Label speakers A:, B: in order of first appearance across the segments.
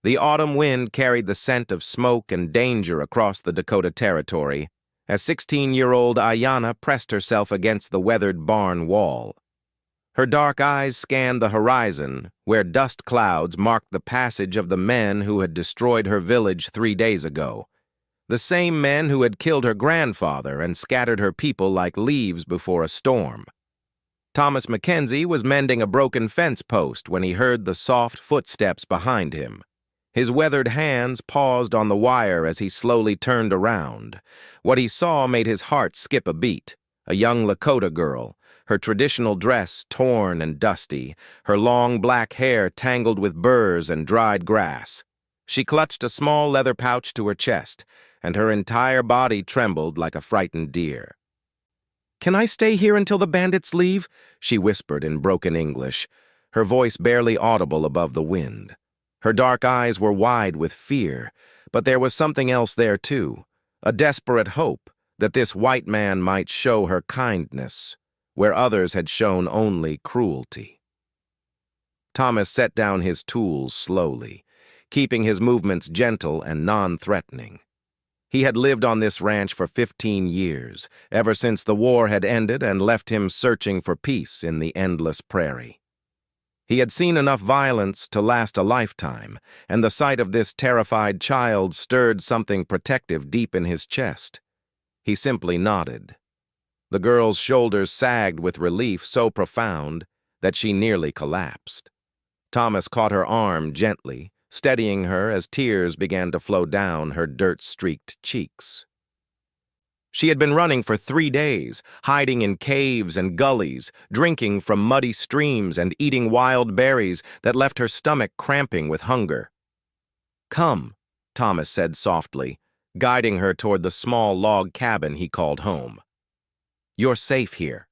A: The autumn wind carried the scent of smoke and danger across the Dakota territory as 16-year-old Ayanna pressed herself against the weathered barn wall. Her dark eyes scanned the horizon, where dust clouds marked the passage of the men who had destroyed her village 3 days ago. The same men who had killed her grandfather and scattered her people like leaves before a storm. Thomas Mackenzie was mending a broken fence post when he heard the soft footsteps behind him. His weathered hands paused on the wire as he slowly turned around. What he saw made his heart skip a beat. A young Lakota girl, her traditional dress torn and dusty, her long black hair tangled with burrs and dried grass. She clutched a small leather pouch to her chest, and her entire body trembled like a frightened deer. "Can I stay here until the bandits leave?" she whispered in broken English, her voice barely audible above the wind. Her dark eyes were wide with fear, but there was something else there too, a desperate hope that this white man might show her kindness, where others had shown only cruelty. Thomas set down his tools slowly, keeping his movements gentle and non-threatening. He had lived on this ranch for 15 years, ever since the war had ended and left him searching for peace in the endless prairie. He had seen enough violence to last a lifetime, and the sight of this terrified child stirred something protective deep in his chest. He simply nodded. The girl's shoulders sagged with relief so profound that she nearly collapsed. Thomas caught her arm gently, steadying her as tears began to flow down her dirt-streaked cheeks. She had been running for 3 days, hiding in caves and gullies, drinking from muddy streams and eating wild berries that left her stomach cramping with hunger. "Come," Thomas said softly, guiding her toward the small log cabin he called home. "You're safe here."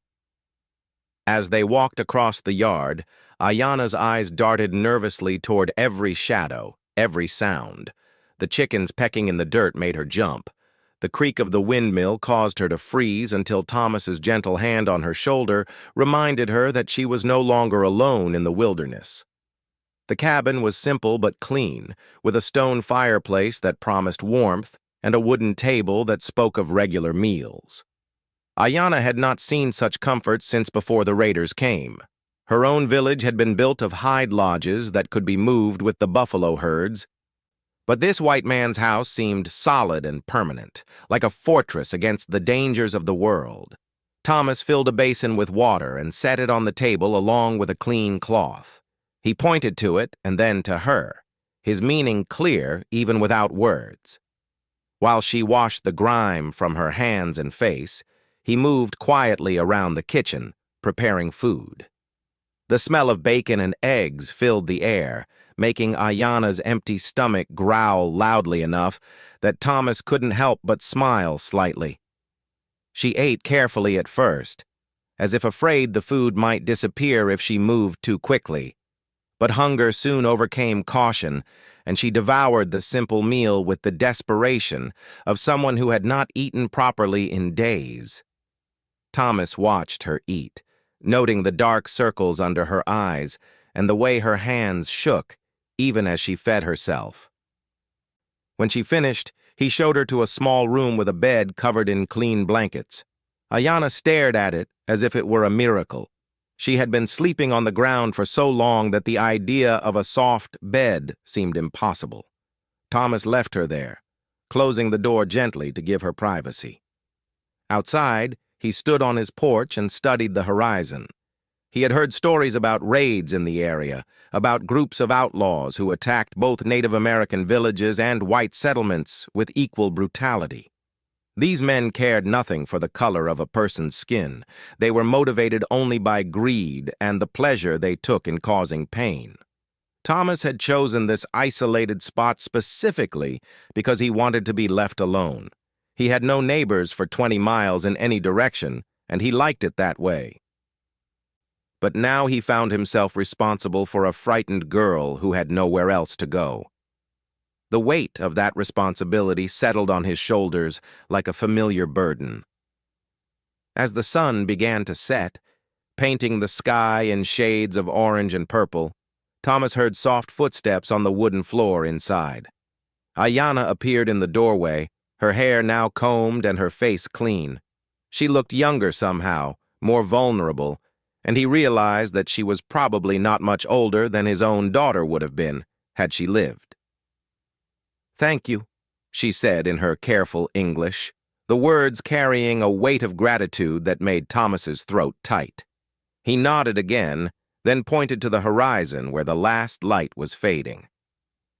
A: As they walked across the yard, Ayanna's eyes darted nervously toward every shadow, every sound. The chickens pecking in the dirt made her jump. The creak of the windmill caused her to freeze until Thomas's gentle hand on her shoulder reminded her that she was no longer alone in the wilderness. The cabin was simple but clean, with a stone fireplace that promised warmth and a wooden table that spoke of regular meals. Ayanna had not seen such comfort since before the raiders came. Her own village had been built of hide lodges that could be moved with the buffalo herds, but this white man's house seemed solid and permanent, like a fortress against the dangers of the world. Thomas filled a basin with water and set it on the table along with a clean cloth. He pointed to it and then to her, his meaning clear even without words. While she washed the grime from her hands and face, he moved quietly around the kitchen, preparing food. The smell of bacon and eggs filled the air, making Ayanna's empty stomach growl loudly enough that Thomas couldn't help but smile slightly. She ate carefully at first, as if afraid the food might disappear if she moved too quickly. But hunger soon overcame caution, and she devoured the simple meal with the desperation of someone who had not eaten properly in days. Thomas watched her eat, noting the dark circles under her eyes and the way her hands shook even as she fed herself. When she finished, he showed her to a small room with a bed covered in clean blankets. Ayanna stared at it as if it were a miracle. She had been sleeping on the ground for so long that the idea of a soft bed seemed impossible. Thomas left her there, closing the door gently to give her privacy. Outside, he stood on his porch and studied the horizon. He had heard stories about raids in the area, about groups of outlaws who attacked both Native American villages and white settlements with equal brutality. These men cared nothing for the color of a person's skin. They were motivated only by greed and the pleasure they took in causing pain. Thomas had chosen this isolated spot specifically because he wanted to be left alone. He had no neighbors for 20 miles in any direction, and he liked it that way. But now he found himself responsible for a frightened girl who had nowhere else to go. The weight of that responsibility settled on his shoulders like a familiar burden. As the sun began to set, painting the sky in shades of orange and purple, Thomas heard soft footsteps on the wooden floor inside. Ayanna appeared in the doorway, her hair now combed and her face clean. She looked younger somehow, more vulnerable, and he realized that she was probably not much older than his own daughter would have been, had she lived. "Thank you," she said in her careful English, the words carrying a weight of gratitude that made Thomas's throat tight. He nodded again, then pointed to the horizon where the last light was fading.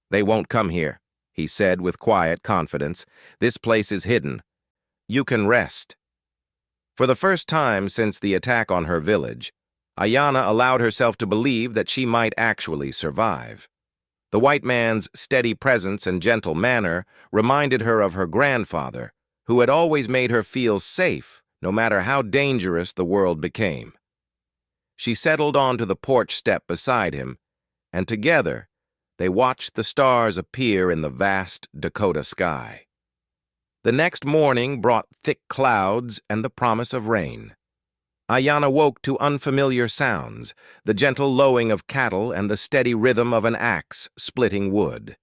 A: "They won't come here," he said with quiet confidence. "This place is hidden. You can rest." For the first time since the attack on her village, Ayanna allowed herself to believe that she might actually survive. The white man's steady presence and gentle manner reminded her of her grandfather, who had always made her feel safe, no matter how dangerous the world became. She settled onto the porch step beside him, and together they watched the stars appear in the vast Dakota sky. The next morning brought thick clouds and the promise of rain. Ayanna woke to unfamiliar sounds, the gentle lowing of cattle and the steady rhythm of an axe splitting wood.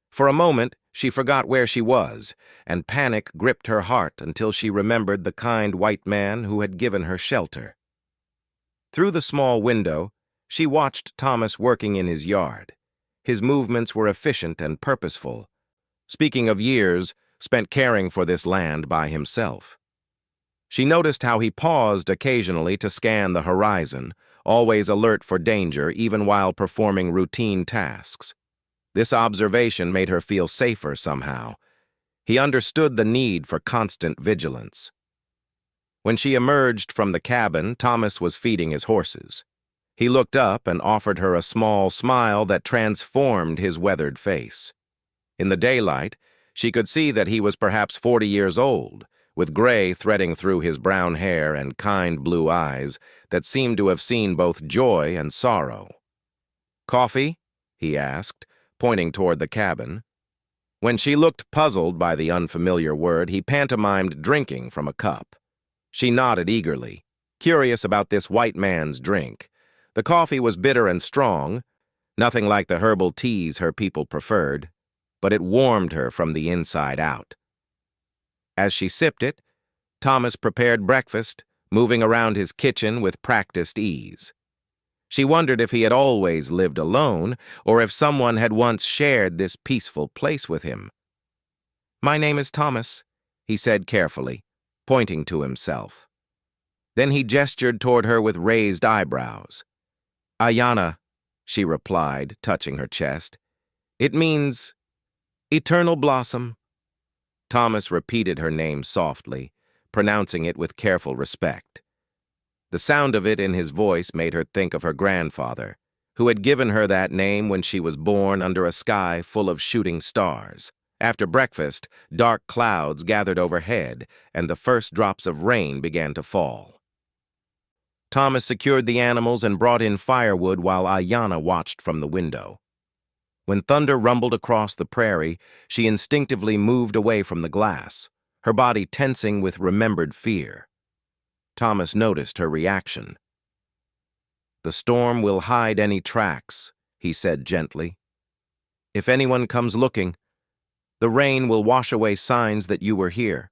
A: For a moment, she forgot where she was, and panic gripped her heart until she remembered the kind white man who had given her shelter. Through the small window, she watched Thomas working in his yard. His movements were efficient and purposeful. Speaking of years spent caring for this land by himself. She noticed how he paused occasionally to scan the horizon, always alert for danger even while performing routine tasks. This observation made her feel safer somehow. He understood the need for constant vigilance. When she emerged from the cabin, Thomas was feeding his horses. He looked up and offered her a small smile that transformed his weathered face. In the daylight, she could see that he was perhaps 40 years old, with gray threading through his brown hair and kind blue eyes that seemed to have seen both joy and sorrow. "Coffee?" he asked, pointing toward the cabin. When she looked puzzled by the unfamiliar word, he pantomimed drinking from a cup. She nodded eagerly, curious about this white man's drink. The coffee was bitter and strong, nothing like the herbal teas her people preferred, but it warmed her from the inside out. As she sipped it, Thomas prepared breakfast, moving around his kitchen with practiced ease. She wondered if he had always lived alone, or if someone had once shared this peaceful place with him. "My name is Thomas," he said carefully, pointing to himself. Then he gestured toward her with raised eyebrows. "Ayanna," she replied, touching her chest. "It means eternal blossom." Thomas repeated her name softly, pronouncing it with careful respect. The sound of it in his voice made her think of her grandfather, who had given her that name when she was born under a sky full of shooting stars. After breakfast, dark clouds gathered overhead, and the first drops of rain began to fall. Thomas secured the animals and brought in firewood while Ayanna watched from the window. When thunder rumbled across the prairie, she instinctively moved away from the glass, her body tensing with remembered fear. Thomas noticed her reaction. "The storm will hide any tracks," he said gently. "If anyone comes looking, the rain will wash away signs that you were here."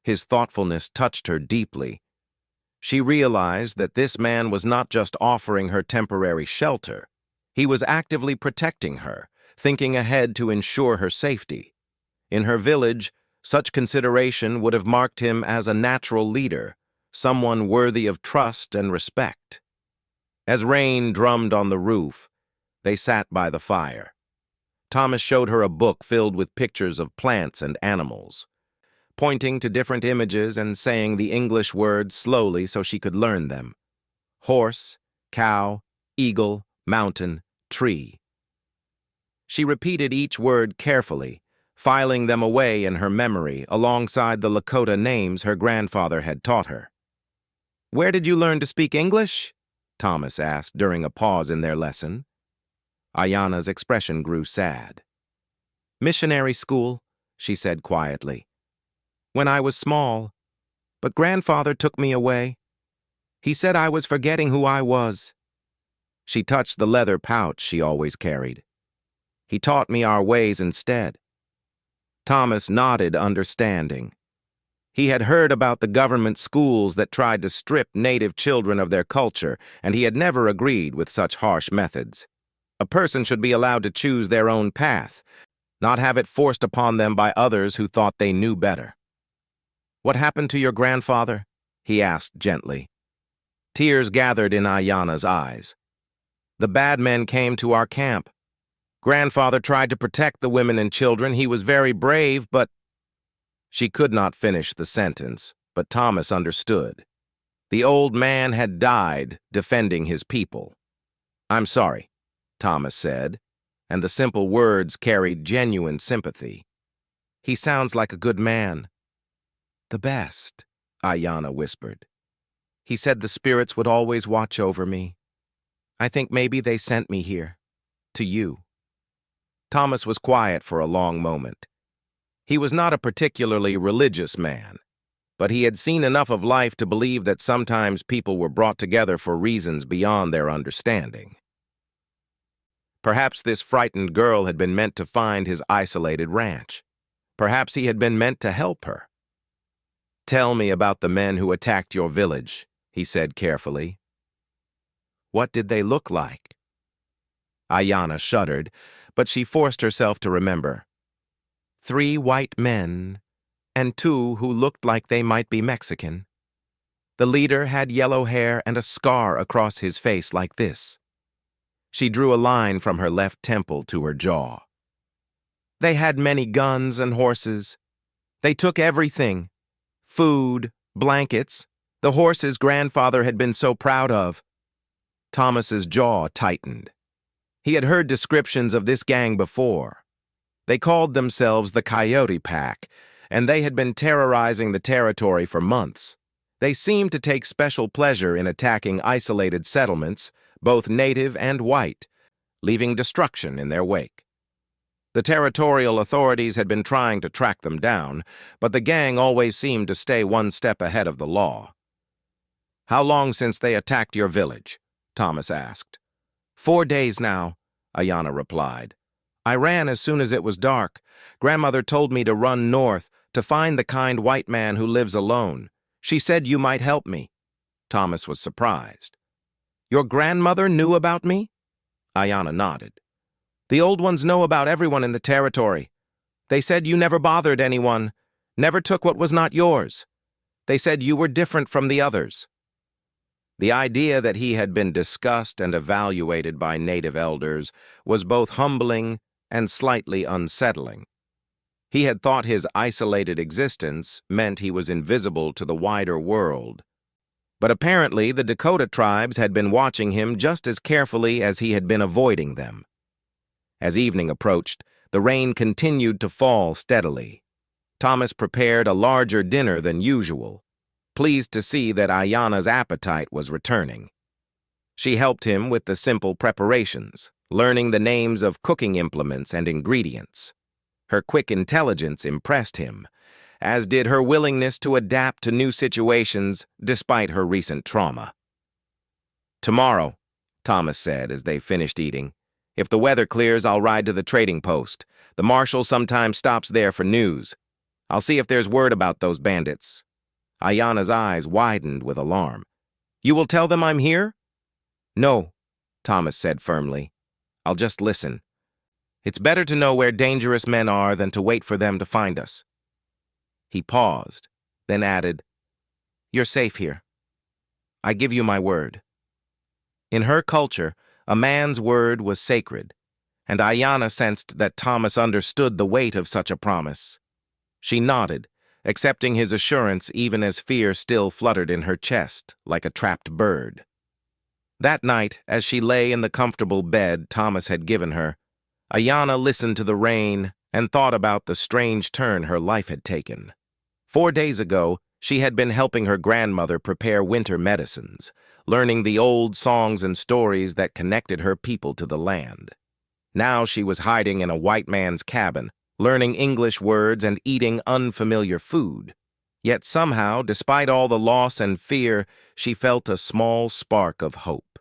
A: His thoughtfulness touched her deeply. She realized that this man was not just offering her temporary shelter. He was actively protecting her, thinking ahead to ensure her safety. In her village, such consideration would have marked him as a natural leader, someone worthy of trust and respect. As rain drummed on the roof, they sat by the fire. Thomas showed her a book filled with pictures of plants and animals, pointing to different images and saying the English words slowly so she could learn them. Horse, cow, eagle, mountain, tree. She repeated each word carefully, filing them away in her memory alongside the Lakota names her grandfather had taught her. "Where did you learn to speak English?" Thomas asked during a pause in their lesson. Ayanna's expression grew sad. "Missionary school," she said quietly. "When I was small, but grandfather took me away. He said I was forgetting who I was." She touched the leather pouch she always carried. He taught me our ways instead. Thomas nodded, understanding. He had heard about the government schools that tried to strip native children of their culture, and he had never agreed with such harsh methods. A person should be allowed to choose their own path, not have it forced upon them by others who thought they knew better. "What happened to your grandfather?" he asked gently. Tears gathered in Ayanna's eyes. "The bad men came to our camp. Grandfather tried to protect the women and children. He was very brave, but—" She could not finish the sentence, but Thomas understood. The old man had died defending his people. "I'm sorry," Thomas said, and the simple words carried genuine sympathy. "He sounds like a good man." "The best," Ayanna whispered. "He said the spirits would always watch over me. I think maybe they sent me here, to you." Thomas was quiet for a long moment. He was not a particularly religious man, but he had seen enough of life to believe that sometimes people were brought together for reasons beyond their understanding. Perhaps this frightened girl had been meant to find his isolated ranch. Perhaps he had been meant to help her. "Tell me about the men who attacked your village," he said carefully. "What did they look like?" Ayanna shuddered, but she forced herself to remember. 3 white men, and 2 who looked like they might be Mexican. The leader had yellow hair and a scar across his face like this. She drew a line from her left temple to her jaw. "They had many guns and horses. They took everything. Food, blankets, the horses grandfather had been so proud of." Thomas's jaw tightened. He had heard descriptions of this gang before. They called themselves the Coyote Pack, and they had been terrorizing the territory for months. They seemed to take special pleasure in attacking isolated settlements, both native and white, leaving destruction in their wake. The territorial authorities had been trying to track them down, but the gang always seemed to stay one step ahead of the law. "How long since they attacked your village?" Thomas asked. 4 days now," Ayanna replied. "I ran as soon as it was dark. Grandmother told me to run north, to find the kind white man who lives alone. She said you might help me." Thomas was surprised. "Your grandmother knew about me?" Ayanna nodded. "The old ones know about everyone in the territory. They said you never bothered anyone, never took what was not yours. They said you were different from the others." The idea that he had been discussed and evaluated by native elders was both humbling and slightly unsettling. He had thought his isolated existence meant he was invisible to the wider world. But apparently the Dakota tribes had been watching him just as carefully as he had been avoiding them. As evening approached, the rain continued to fall steadily. Thomas prepared a larger dinner than usual, pleased to see that Ayanna's appetite was returning. She helped him with the simple preparations, learning the names of cooking implements and ingredients. Her quick intelligence impressed him, as did her willingness to adapt to new situations despite her recent trauma. "Tomorrow," Thomas said as they finished eating, "if the weather clears, I'll ride to the trading post. The marshal sometimes stops there for news. I'll see if there's word about those bandits." Ayanna's eyes widened with alarm. "You will tell them I'm here?" "No," Thomas said firmly. "I'll just listen. It's better to know where dangerous men are than to wait for them to find us." He paused, then added, "You're safe here. I give you my word." In her culture, a man's word was sacred, and Ayanna sensed that Thomas understood the weight of such a promise. She nodded, accepting his assurance even as fear still fluttered in her chest like a trapped bird. That night, as she lay in the comfortable bed Thomas had given her, Ayanna listened to the rain and thought about the strange turn her life had taken. 4 days ago, she had been helping her grandmother prepare winter medicines, learning the old songs and stories that connected her people to the land. Now she was hiding in a white man's cabin, learning English words and eating unfamiliar food. Yet somehow, despite all the loss and fear, she felt a small spark of hope.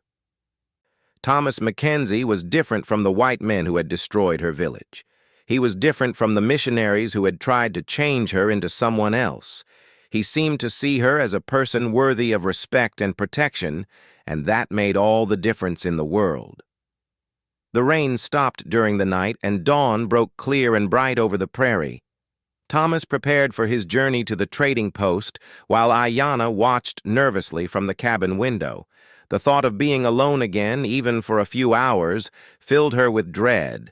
A: Thomas Mackenzie was different from the white men who had destroyed her village. He was different from the missionaries who had tried to change her into someone else. He seemed to see her as a person worthy of respect and protection, and that made all the difference in the world. The rain stopped during the night, and dawn broke clear and bright over the prairie. Thomas prepared for his journey to the trading post, while Ayanna watched nervously from the cabin window. The thought of being alone again, even for a few hours, filled her with dread.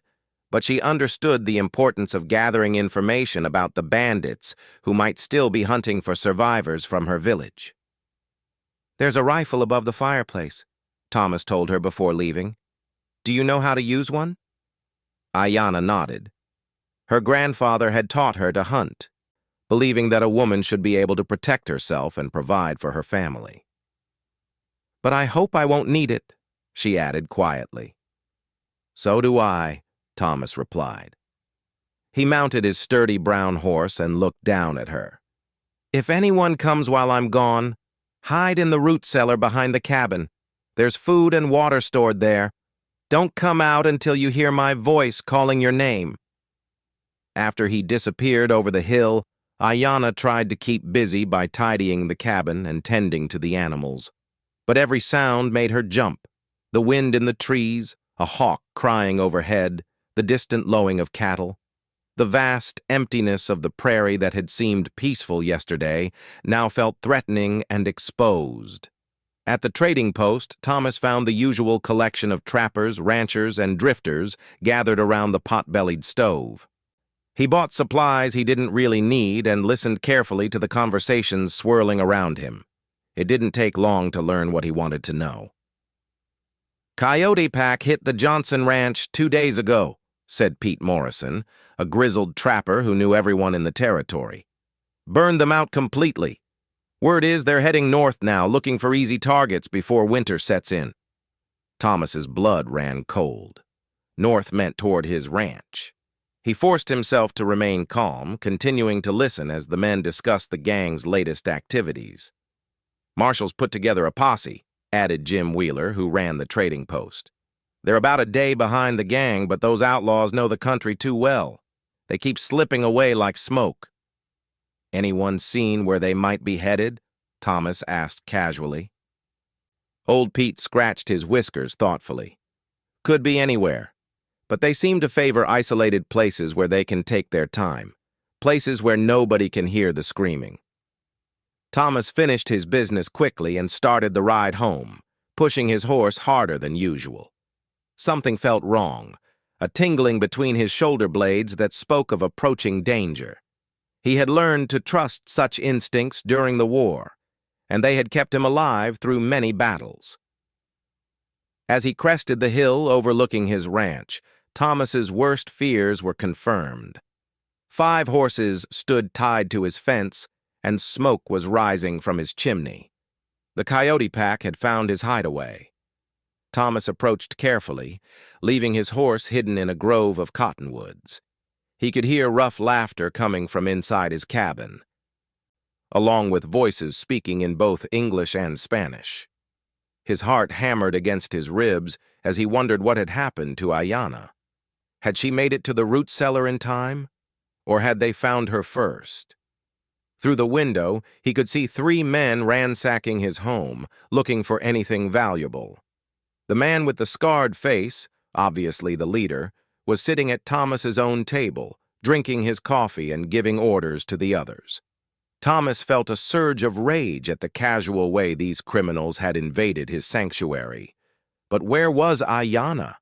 A: But she understood the importance of gathering information about the bandits who might still be hunting for survivors from her village. "There's a rifle above the fireplace," Thomas told her before leaving. "Do you know how to use one?" Ayanna nodded. Her grandfather had taught her to hunt, believing that a woman should be able to protect herself and provide for her family. "But I hope I won't need it," she added quietly. "So do I," Thomas replied. He mounted his sturdy brown horse and looked down at her. "If anyone comes while I'm gone, hide in the root cellar behind the cabin. There's food and water stored there. Don't come out until you hear my voice calling your name." After he disappeared over the hill, Ayanna tried to keep busy by tidying the cabin and tending to the animals. But every sound made her jump. The wind in the trees, a hawk crying overhead, the distant lowing of cattle. The vast emptiness of the prairie that had seemed peaceful yesterday now felt threatening and exposed. At the trading post, Thomas found the usual collection of trappers, ranchers, and drifters gathered around the pot-bellied stove. He bought supplies he didn't really need and listened carefully to the conversations swirling around him. It didn't take long to learn what he wanted to know. "Coyote pack hit the Johnson Ranch 2 days ago," said Pete Morrison, a grizzled trapper who knew everyone in the territory. "Burned them out completely. Word is they're heading north now, looking for easy targets before winter sets in." Thomas's blood ran cold. North meant toward his ranch. He forced himself to remain calm, continuing to listen as the men discussed the gang's latest activities. "Marshall's put together a posse," added Jim Wheeler, who ran the trading post. "They're about a day behind the gang, but those outlaws know the country too well. They keep slipping away like smoke." "Anyone seen where they might be headed?" Thomas asked casually. Old Pete scratched his whiskers thoughtfully. "Could be anywhere, but they seem to favor isolated places where they can take their time, places where nobody can hear the screaming." Thomas finished his business quickly and started the ride home, pushing his horse harder than usual. Something felt wrong, a tingling between his shoulder blades that spoke of approaching danger. He had learned to trust such instincts during the war, and they had kept him alive through many battles. As he crested the hill overlooking his ranch, Thomas's worst fears were confirmed. 5 horses stood tied to his fence, and smoke was rising from his chimney. The coyote pack had found his hideaway. Thomas approached carefully, leaving his horse hidden in a grove of cottonwoods. He could hear rough laughter coming from inside his cabin, along with voices speaking in both English and Spanish. His heart hammered against his ribs as he wondered what had happened to Ayanna. Had she made it to the root cellar in time, or had they found her first? Through the window, he could see 3 men ransacking his home, looking for anything valuable. The man with the scarred face, obviously the leader, was sitting at Thomas's own table, drinking his coffee and giving orders to the others. Thomas felt a surge of rage at the casual way these criminals had invaded his sanctuary. But where was Ayanna?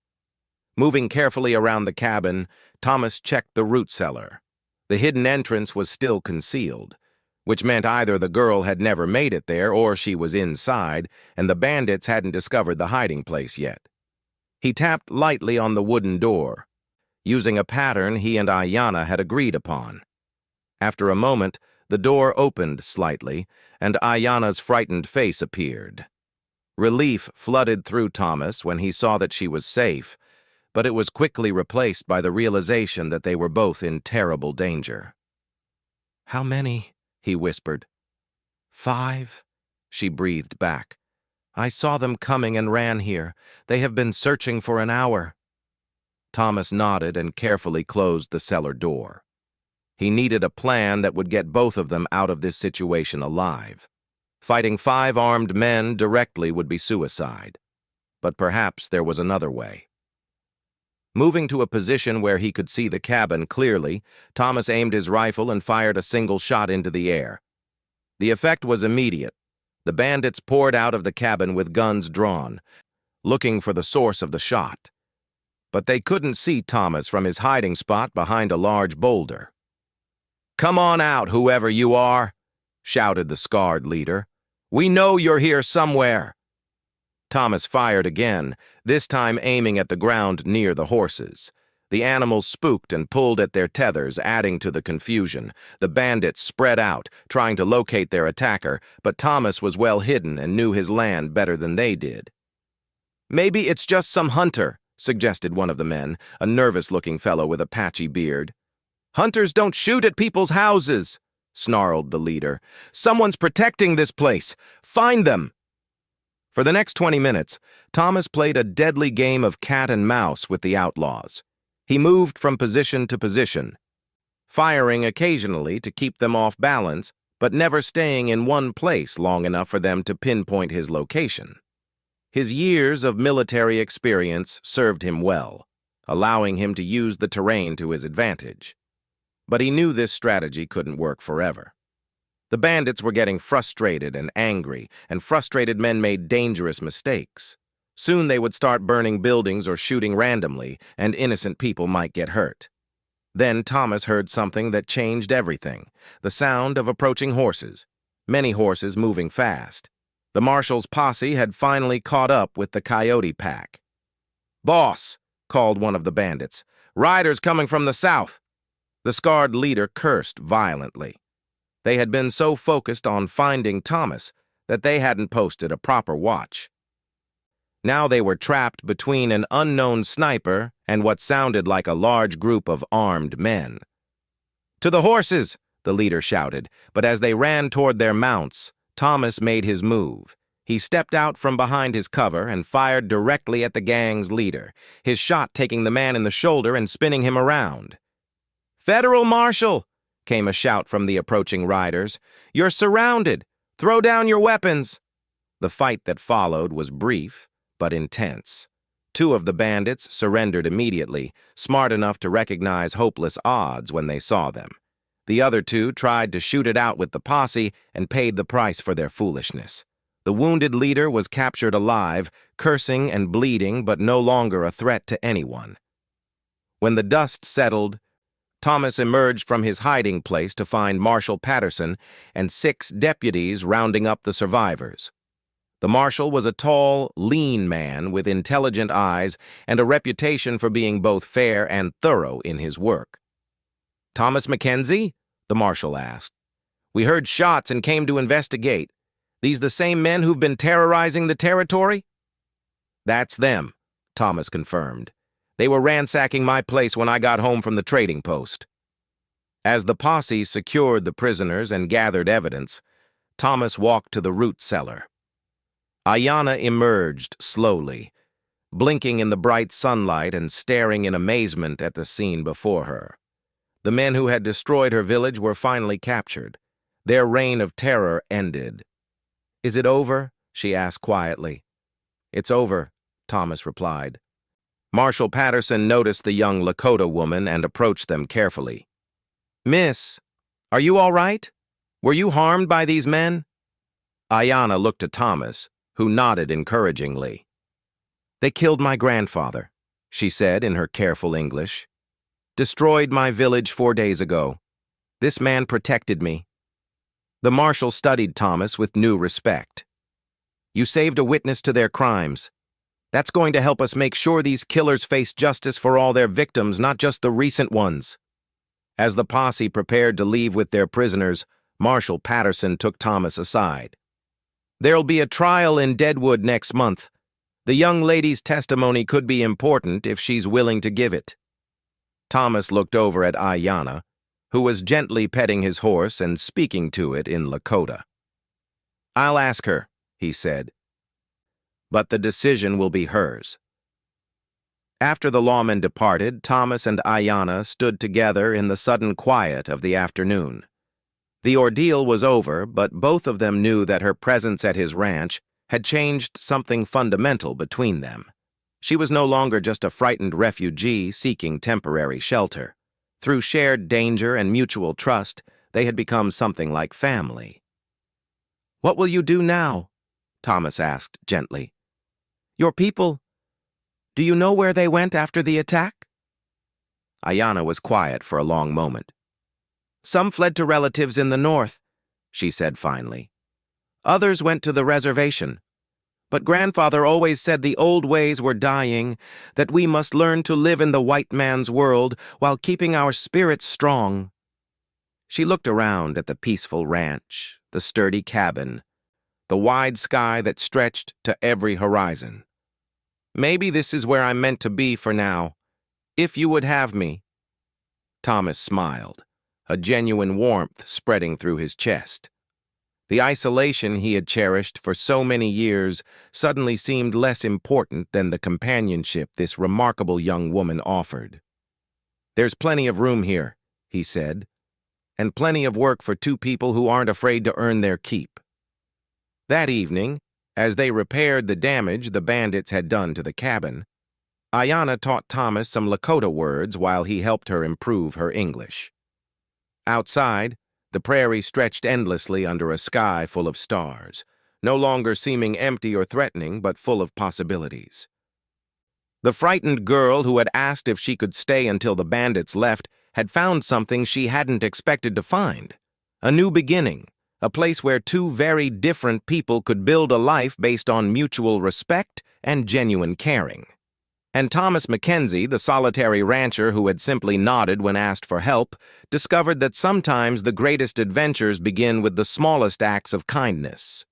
A: Moving carefully around the cabin, Thomas checked the root cellar. The hidden entrance was still concealed, which meant either the girl had never made it there or she was inside, and the bandits hadn't discovered the hiding place yet. He tapped lightly on the wooden door, using a pattern he and Ayanna had agreed upon. After a moment, the door opened slightly, and Ayanna's frightened face appeared. Relief flooded through Thomas when he saw that she was safe, but it was quickly replaced by the realization that they were both in terrible danger. "How many?" he whispered. "5," she breathed back. I saw them coming and ran here. They have been searching for an hour. Thomas nodded and carefully closed the cellar door. He needed a plan that would get both of them out of this situation alive. Fighting 5 armed men directly would be suicide. But perhaps there was another way. Moving to a position where he could see the cabin clearly, Thomas aimed his rifle and fired a single shot into the air. The effect was immediate. The bandits poured out of the cabin with guns drawn, looking for the source of the shot. But they couldn't see Thomas from his hiding spot behind a large boulder. "Come on out, whoever you are," shouted the scarred leader. "We know you're here somewhere." Thomas fired again, this time aiming at the ground near the horses. The animals spooked and pulled at their tethers, adding to the confusion. The bandits spread out, trying to locate their attacker, but Thomas was well hidden and knew his land better than they did. "Maybe it's just some hunter," suggested one of the men, a nervous-looking fellow with a patchy beard. "Hunters don't shoot at people's houses," snarled the leader. "Someone's protecting this place. Find them." For the next 20 minutes, Thomas played a deadly game of cat and mouse with the outlaws. He moved from position to position, firing occasionally to keep them off balance, but never staying in one place long enough for them to pinpoint his location. His years of military experience served him well, allowing him to use the terrain to his advantage. But he knew this strategy couldn't work forever. The bandits were getting frustrated and angry, and frustrated men made dangerous mistakes. Soon they would start burning buildings or shooting randomly, and innocent people might get hurt. Then Thomas heard something that changed everything, the sound of approaching horses, many horses moving fast. The marshal's posse had finally caught up with the coyote pack. "Boss," called one of the bandits, "riders coming from the south." The scarred leader cursed violently. They had been so focused on finding Thomas that they hadn't posted a proper watch. Now they were trapped between an unknown sniper and what sounded like a large group of armed men. "To the horses!" the leader shouted, but as they ran toward their mounts, Thomas made his move. He stepped out from behind his cover and fired directly at the gang's leader, his shot taking the man in the shoulder and spinning him around. "Federal Marshal!" came a shout from the approaching riders. "You're surrounded! Throw down your weapons!" The fight that followed was brief, but intense. 2 of the bandits surrendered immediately, smart enough to recognize hopeless odds when they saw them. The other 2 tried to shoot it out with the posse and paid the price for their foolishness. The wounded leader was captured alive, cursing and bleeding, but no longer a threat to anyone. When the dust settled, Thomas emerged from his hiding place to find Marshal Patterson and 6 deputies rounding up the survivors. The marshal was a tall, lean man with intelligent eyes and a reputation for being both fair and thorough in his work. "Thomas Mackenzie?" the marshal asked. "We heard shots and came to investigate. These the same men who've been terrorizing the territory?" "That's them," Thomas confirmed. "They were ransacking my place when I got home from the trading post." As the posse secured the prisoners and gathered evidence, Thomas walked to the root cellar. Ayanna emerged slowly, blinking in the bright sunlight and staring in amazement at the scene before her. The men who had destroyed her village were finally captured. Their reign of terror ended. "Is it over?" she asked quietly. "It's over," Thomas replied. Marshal Patterson noticed the young Lakota woman and approached them carefully. "Miss, are you all right? Were you harmed by these men?" Ayanna looked at Thomas, who nodded encouragingly. "They killed my grandfather," she said in her careful English. "Destroyed my village 4 days ago. This man protected me." The marshal studied Thomas with new respect. "You saved a witness to their crimes. That's going to help us make sure these killers face justice for all their victims, not just the recent ones." As the posse prepared to leave with their prisoners, Marshal Patterson took Thomas aside. "There'll be a trial in Deadwood next month. The young lady's testimony could be important if she's willing to give it." Thomas looked over at Ayanna, who was gently petting his horse and speaking to it in Lakota. "I'll ask her," he said. but the decision will be hers. After the lawman departed, Thomas and Ayanna stood together in the sudden quiet of the afternoon. The ordeal was over, but both of them knew that her presence at his ranch had changed something fundamental between them. She was no longer just a frightened refugee seeking temporary shelter. Through shared danger and mutual trust, they had become something like family. "What will you do now?" Thomas asked gently. "Your people, do you know where they went after the attack?" Ayanna was quiet for a long moment. "Some fled to relatives in the north," she said finally. "Others went to the reservation. But grandfather always said the old ways were dying, that we must learn to live in the white man's world while keeping our spirits strong." She looked around at the peaceful ranch, the sturdy cabin, the wide sky that stretched to every horizon. "Maybe this is where I'm meant to be for now, if you would have me." Thomas smiled, a genuine warmth spreading through his chest. The isolation he had cherished for so many years suddenly seemed less important than the companionship this remarkable young woman offered. "There's plenty of room here," he said, "and plenty of work for two people who aren't afraid to earn their keep." That evening, as they repaired the damage the bandits had done to the cabin, Ayanna taught Thomas some Lakota words while he helped her improve her English. Outside, the prairie stretched endlessly under a sky full of stars, no longer seeming empty or threatening, but full of possibilities. The frightened girl who had asked if she could stay until the bandits left had found something she hadn't expected to find: a new beginning, a place where two very different people could build a life based on mutual respect and genuine caring. And Thomas Mackenzie, the solitary rancher who had simply nodded when asked for help, discovered that sometimes the greatest adventures begin with the smallest acts of kindness.